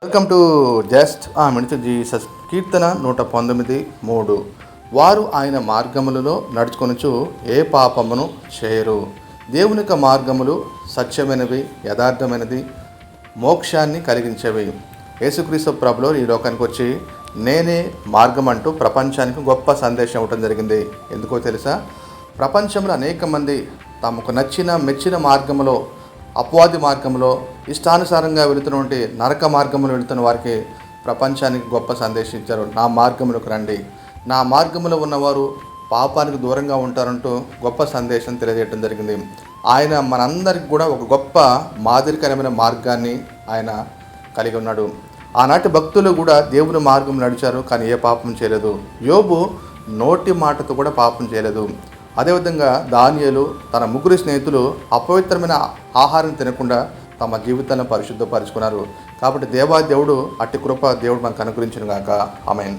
Welcome to just minutes Jesus. కీర్తన 119:3. వారు ఆయన మార్గములలో నడుచుకొనుచు ఏ పాపమును చేయరు. దేవుని యొక్క మార్గములు సత్యమైనవి, యథార్థమైనది, మోక్షాన్ని కలిగించేవి. యేసుక్రీస్తు ప్రభులో ఈ లోకానికి వచ్చి నేనే మార్గం అంటూ ప్రపంచానికి గొప్ప సందేశం ఇవ్వడం జరిగింది. ఎందుకో తెలుసా? ప్రపంచంలో అనేక మంది తమకు నచ్చిన మెచ్చిన మార్గంలో, అపవాది మార్గంలో, ఇష్టానుసారంగా వెళుతున్నటువంటి నరక మార్గంలో వెళుతున్న వారికి ప్రపంచానికి గొప్ప సందేశం ఇచ్చారు. నా మార్గములకు రండి, నా మార్గంలో ఉన్నవారు పాపానికి దూరంగా ఉంటారంటూ గొప్ప సందేశం తెలియజేయడం జరిగింది. ఆయన మనందరికి కూడా ఒక గొప్ప మాదిరికరమైన మార్గాన్ని ఆయన కలిగి ఉన్నాడు. ఆనాటి భక్తులు కూడా దేవుని మార్గం నడిచారు, కానీ ఏ పాపం చేయలేదు. యోబు నోటి మాటతో కూడా పాపం చేయలేదు. అదేవిధంగా దానియేలు తన ముగ్గురు స్నేహితులు అపవిత్రమైన ఆహారం తినకుండా తమ జీవితాలను పరిశుద్ధపరుచుకున్నారు. కాబట్టి దేవుడు అట్టి కృప దేవుడు మనకు అనుగ్రహించును గాక. ఆమేన్.